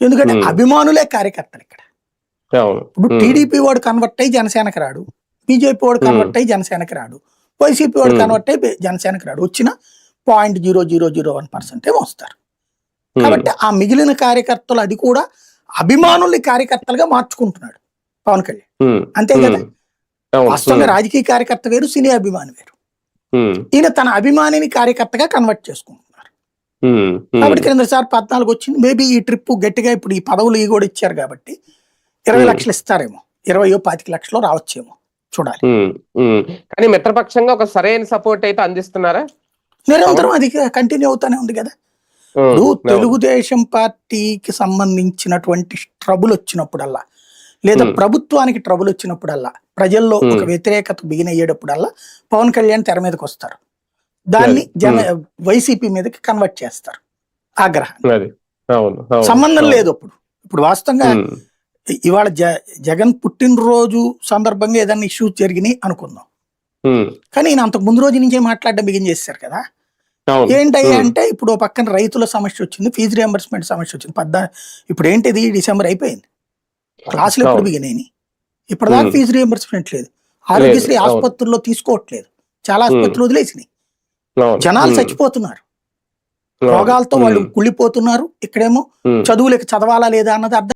ఎందుకంటే అభిమానులే కార్యకర్తలు ఇక్కడ. అవును. ఇప్పుడు టీడీపీ వాడు కన్వర్ట్ అయ్యి జనసేనకి రాడు, బీజేపీ వాడు కన్వర్ట్ అయ్యి జనసేనకి రాడు, వైసీపీ వాడు కన్వర్ట్ అయ్యి జనసేనకి రాడు. వచ్చిన 0.0001% వస్తారు. కాబట్టి ఆ మిగిలిన కార్యకర్తలు అది కూడా అభిమానుల్ని కార్యకర్తలుగా మార్చుకుంటున్నాడు పవన్ కళ్యాణ్. అంతే కదా. వాస్తవంగా రాజకీయ కార్యకర్త వేరు, సినీ అభిమాని వేరు. ఈయన తన అభిమానిని కార్యకర్తగా కన్వర్ట్ చేసుకుంటున్నారు. కాబట్టి క్రిందసారి 14 వచ్చింది. మేబీ ఈ ట్రిప్ గట్టిగా ఇప్పుడు ఈ పదవులు ఈ కూడా ఇచ్చారు కాబట్టి 20 లక్షలు ఇస్తారేమో, 20-25 లక్షలు రావచ్చేమో చూడాలి. కానీ మిత్రపక్షంగా ఒక సరైన సపోర్ట్ అయితే అందిస్తున్నారా? నిరంతరం అది కంటిన్యూ అవుతానే ఉంది కదా. ఇప్పుడు తెలుగుదేశం పార్టీకి సంబంధించినటువంటి ట్రబుల్ వచ్చినప్పుడల్లా, లేదా ప్రభుత్వానికి ట్రబుల్ వచ్చినప్పుడల్లా, ప్రజల్లో ఒక వ్యతిరేకత బిగిన్ అయ్యేటప్పుడల్లా పవన్ కళ్యాణ్ తెర మీదకి వస్తారు. దాన్ని వైసీపీ మీదకి కన్వర్ట్ చేస్తారు ఆగ్రహాన్ని. సంబంధం లేదు ఇప్పుడు వాస్తవంగా ఇవాళ జగన్ పుట్టినరోజు సందర్భంగా ఏదైనా ఇష్యూస్ జరిగినాయి అనుకుందాం, కానీ ఈయన అంతకు ముందు రోజు నుంచే మాట్లాడడం బిగిన్ చేశారు కదా. ఏంటయ్యా అంటే ఇప్పుడు పక్కన రైతుల సమస్య వచ్చింది, ఫీజు రియంబర్స్మెంట్ సమస్య వచ్చింది. ఇప్పుడు ఏంటిది, డిసెంబర్ అయిపోయింది, క్లాసులు ఎప్పుడు బిగినాయి, ఇప్పటిదాకా ఫీజు రియంబర్స్మెంట్ లేదు. ఆరోగ్యశ్రీ ఆసుపత్రుల్లో తీసుకోవట్లేదు, చాలా ఆసుపత్రులు వదిలేసినాయి. జనాలు చచ్చిపోతున్నారు, రోగాలతో వాళ్ళు కుళ్ళిపోతున్నారు. ఇక్కడేమో చదువులకి చదవాలా లేదా అన్నది అర్థం